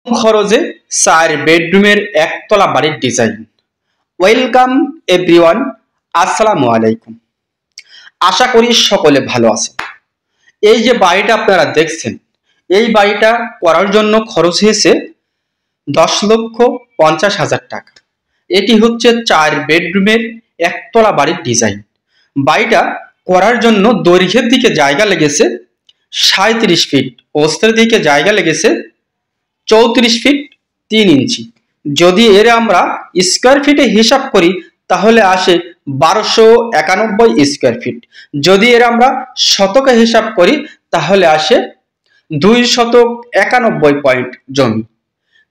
খরচে 4 বেডরুমের একতলা বাড়ির ডিজাইন। ওয়েলকাম এভরিওয়ান, আসসালামু আলাইকুম। আশা করি সকলে ভালো আছেন। এই যে বাড়িটা আপনারা দেখছেন, এই বাড়িটা করার জন্য খরচ হয়েছে 10,50,000 টাকা। এটি হচ্ছে 4 বেডরুমের একতলা বাড়ির ডিজাইন। বাড়িটা করার জন্য দৈর্ঘ্যের দিকে জায়গা লেগেছে 37 ফিট, প্রস্থের দিকে জায়গা লেগেছে 34 ফিট 3 ইঞ্চি। যদি এর আমরা স্কোয়ার ফিটে হিসাব করি তাহলে আসে 1291 স্কোয়ার ফিট। যদি এর আমরা শতকে হিসাব করি তাহলে আসে 291 পয়েন্ট জমি।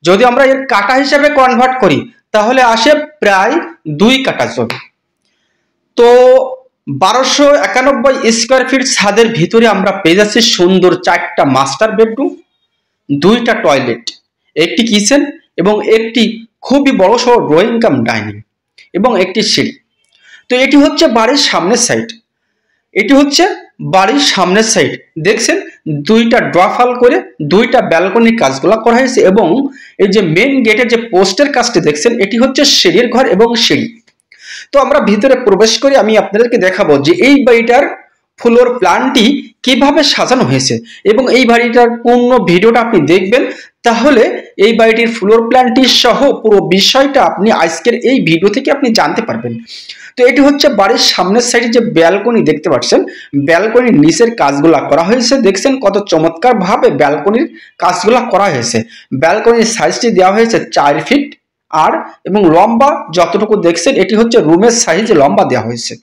যদি আমরা এর কাঠা হিসাবে কনভার্ট করি তাহলে আসে প্রায় 2 কাঠা জমি। তো 1291 স্কোয়ার ফিট ছাদের ভিতরে আমরা পেয়ে যাচ্ছি সুন্দর 4টা মাস্টার বেডরুম, 2টা টয়লেট, একটি কিচেন এবং একটি খুবই বড় সড় ড্রয়িং কাম ডাইনিং এবং একটি সিঁড়ি। তো এটি হচ্ছে বাড়ির সামনের সাইড। এটি হচ্ছে বাড়ির সামনের সাইড। দেখছেন 2টা ড্রফাল করে 2টা ব্যালকনির কাজগুলো করা হয়েছে এবং এই যে মেন গেটের যে পোস্টের কাজটি দেখছেন এটি হচ্ছে সিঁড়ির ঘর এবং সিঁড়ি। তো আমরা ভিতরে প্রবেশ করে আমি আপনাদেরকে দেখাবো যে এই বাড়িটার ফ্লোর প্ল্যানটি কিভাবে সাজানো হয়েছে এবং এই বাড়িটার পূর্ণ ভিডিওটা আপনি দেখবেন, তাহলে এই বাড়িটির ফ্লোর প্ল্যানটি সহ পুরো বিষয়টা আপনি আজকের এই ভিডিও থেকে আপনি জানতে পারবেন। তো এটি হচ্ছে বাড়ির সামনের সাইডে যে ব্যালকনি দেখতে পাচ্ছেন, ব্যালকনির নিচের কাজগুলা করা হয়েছে। দেখছেন কত চমৎকার ভাবে ব্যালকনির কাজগুলা করা হয়েছে। ব্যালকনির সাইজটি দেওয়া হয়েছে 4 ফিট আর এবং লম্বা যতটুকু দেখছেন এটি হচ্ছে রুমের সাইজে লম্বা দেওয়া হয়েছে।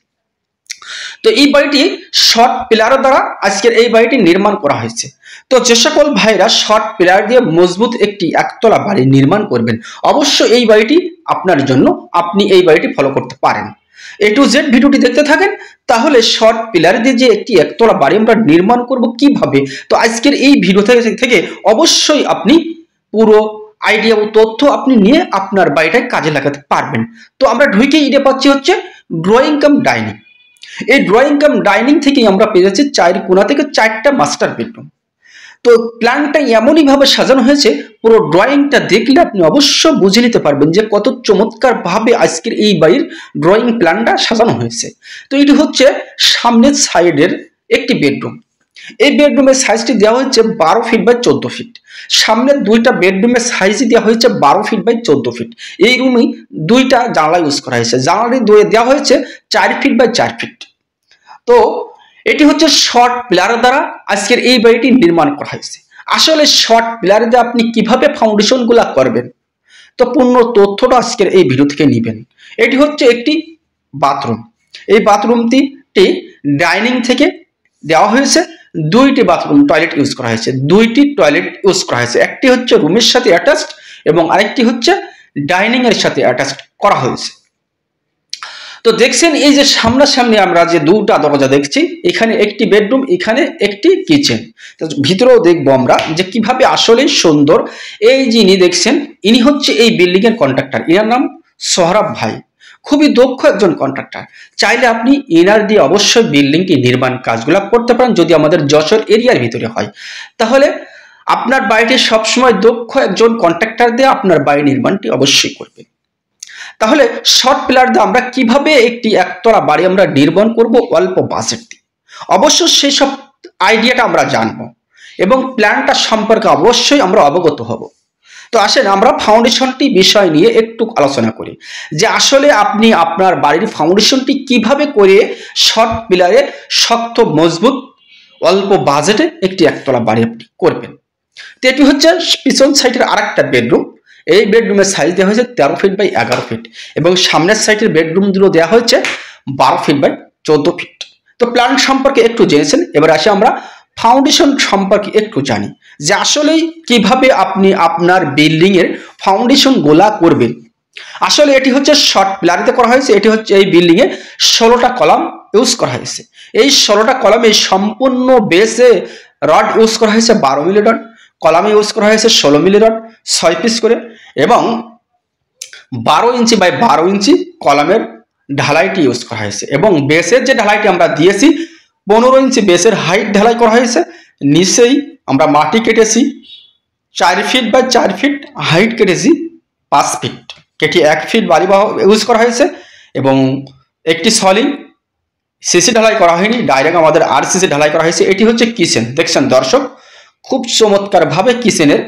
তো এই বাড়িটি শর্ট পিলার দ্বারা আজকের এই বাড়িটি নির্মাণ করা হয়েছে। তো যে সকল ভাইরা শর্ট পিলার দিয়ে মজবুত একটি একতলা বাড়ি নির্মাণ করবেন, অবশ্যই এই বাড়িটি আপনার জন্য, আপনি এই বাড়িটি ফলো করতে পারেন। A to Z ভিডিওটি দেখতে থাকেন, তাহলে শর্ট পিলার দিয়ে যে একটি একতলা বাড়ি আমরা নির্মাণ করব কিভাবে, তো আজকের এই ভিডিও থেকে অবশ্যই আপনি পুরো আইডিয়া ও তথ্য আপনি নিয়ে আপনার বাড়িটায় কাজে লাগাতে পারবেন। তো আমরা ঢুকেই এটা পাচ্ছি হচ্ছে ড্রয়িং কাম ডাইনিং। এই ড্রয়িং কাম ডাইনিং থেকেই আমরা পেয়ে যাচ্ছি 4 কোণা থেকে 4টা মাস্টার বেডরুম। তো প্ল্যানটা এমনই ভাবে সাজানো হয়েছে, পুরো ড্রয়িংটা দেখলে আপনি অবশ্য বুঝে নিতে পারবেন যে কত চমৎকার ভাবে আজকের এই বাড়ির ড্রয়িং প্ল্যানটা সাজানো হয়েছে। তো এটি হচ্ছে সামনের সাইডের একটি বেডরুম। এই বেডরুমের সাইজটি দেওয়া হয়েছে 12 ফিট বাই 14 ফিট। সামনের 2টা বেডরুমের সাইজই দেওয়া হয়েছে 12 ফিট বাই 14 ফিট। এই রুমেই 2টা জানলা ইউজ করা হয়েছে। জানলাটি দেওয়া হয়েছে 4 ফিট বাই 4 ফিট। তো এটি হচ্ছে শর্ট পিলার দ্বারা আজকের এই বাড়িটি নির্মাণ করা হয়েছে। আসলে শর্ট পিলার দিয়ে আপনি কিভাবে ফাউন্ডেশন গুলা করবেন, তো পূর্ণ তথ্যটা আজকের এই ভিডিও থেকে নেবেন। এটি হচ্ছে একটি বাথরুম। এই বাথরুমটি ডাইনিং থেকে দেওয়া হয়েছে। 2টি বাথরুম টয়লেট ইউজ করা হয়েছে। 2টি টয়লেট ইউজ করা হয়েছে। একটি হচ্ছে রুমের সাথে অ্যাটাচড এবং আরেকটি হচ্ছে ডাইনিং এর সাথে অ্যাটাচড করা হয়েছে। তো দেখছেন এই যে সামনাসামনি আমরা যে 2টা দরজা দেখছি, এখানে একটি বেডরুম, এখানে একটি কিচেন। তো ভিতরেও দেখবো আমরা যে কিভাবে আসলে সুন্দর। এই যিনি দেখছেন ইনি হচ্ছে এই বিল্ডিং এর কন্ট্রাক্টর। এর নাম সোহরাব ভাই, খুবই দক্ষ একজন কন্ট্রাক্টর। চাইলে আপনি এনার দিয়ে অবশ্যই বিল্ডিংটি নির্মাণ কাজগুলো করতে পারেন। যদি আমাদের যশোর এরিয়ার ভিতরে হয় তাহলে আপনার বাড়িটি সবসময় দক্ষ একজন কন্ট্রাক্টর দিয়ে আপনার বাড়ি নির্মাণটি অবশ্যই করবে। তাহলে শর্ট পিলার দিয়ে আমরা কিভাবে একটি একতলা বাড়ি আমরা নির্মাণ করব অল্প বাজেট দিয়ে, অবশ্য সেই সব আইডিয়াটা আমরা জানবো এবং প্ল্যানটা সম্পর্কে অবশ্যই আমরা অবগত হব। তো আসেন আমরা ফাউন্ডেশনটি বিষয় নিয়ে একটু আলোচনা করি যে আসলে আপনি আপনার বাড়ির ফাউন্ডেশনটি কিভাবে করে শর্ট পিলারে শক্ত মজবুত অল্প বাজেটে একটি একতলা বাড়ি আপনি করবেন। তো এটি হচ্ছে পিছন সাইডের আরেকটা বেডরুম। এই বেডরুমের সাইজ দেওয়া হয়েছে 13 ফিট বাই 11 ফিট এবং সামনের সাইডের বেডরুমগুলো দেওয়া হয়েছে 12 ফিট বাই 14 ফিট। তো প্ল্যান সম্পর্কে একটু জেনেছেন, এবার আসে আমরা ফাউন্ডেশন সম্পর্কে একটু জানি যে আসলেই কিভাবে আপনি আপনার বিল্ডিং এর ফাউন্ডেশন গোলা করবেন। আসলে এটি হচ্ছে শর্ট পিলারিতে করা হয়েছে। এটি হচ্ছে এই বিল্ডিং এ 16টা কলাম ইউজ করা হয়েছে। এই 16টা কলামে সম্পূর্ণ বেসে রড ইউজ করা হয়েছে 12 মিলি রড, কলামে ইউজ করা হয়েছে 16 মিলি রড 6 পিস করে এবং 12 ইঞ্চি বাই 12 ইঞ্চি কলামের ঢালাইটি ইউজ করা হয়েছে এবং বেসের যে ঢালাইটি আমরা দিয়েছি 15 ইঞ্চি বেসের হাইট ঢালাই করা হয়েছে। নিচেই আমরা মাটি কেটেছি 4 ফিট বাই 4 ফিট হাইট কেটেছি 5 ফিট, কেটে 1 ফিট বালি ইউজ করা হয়েছে এবং একটি সলিং সিসি ঢালাই করা হয়নি, ডাইরেক্ট আমাদের আরসিসি ঢালাই করা হয়েছে। এটি হচ্ছে কিচেন, দেখছেন দর্শক খুব চমৎকারভাবে কিচেনের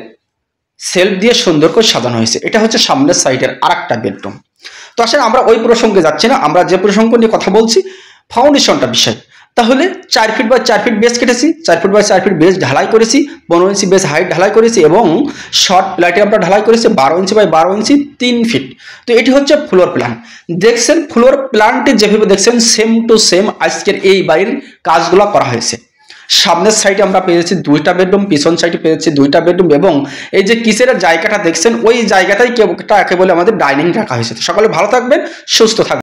সেলফ দিয়ে সুন্দর করে সাজানো হয়েছে। এটা হচ্ছে সামনের সাইডের আরেকটা বেডরুম। তো আসলে আমরা ওই প্রসঙ্গে যাচ্ছি না, আমরা যে প্রসঙ্গ নিয়ে কথা বলছি ফাউন্ডেশনটা বিষয়। তাহলে 4 ফিট বাই 4 ফিট বেস কেটেছি, 4 ফিট বাই 4 ফিট বেস ঢালাই করেছি, 15 ইঞ্চি বেস হাইট ঢালাই করেছি এবং শর্ট প্ল্যাটে আমরা ঢালাই করেছি 12 ইঞ্চি বাই 12 ইঞ্চি 3 ফিট। তো এটি হচ্ছে ফ্লোর প্ল্যান। দেখছেন ফ্লোর প্ল্যানটি যেভাবে দেখছেন সেম টু সেম আজকের এই বাড়ির কাজগুলো করা হয়েছে। সামনের সাইডে আমরা পেয়েছি 2টা বেডরুম, পিছন সাইডে পেয়েছি 2টা বেডরুম এবং এই যে কিচেনের জায়গাটা দেখছেন ওই জায়গাটাই একে বলে আমাদের ডাইনিং রাখা হয়েছে। তো সকলে ভালো থাকবেন, সুস্থ থাকবেন।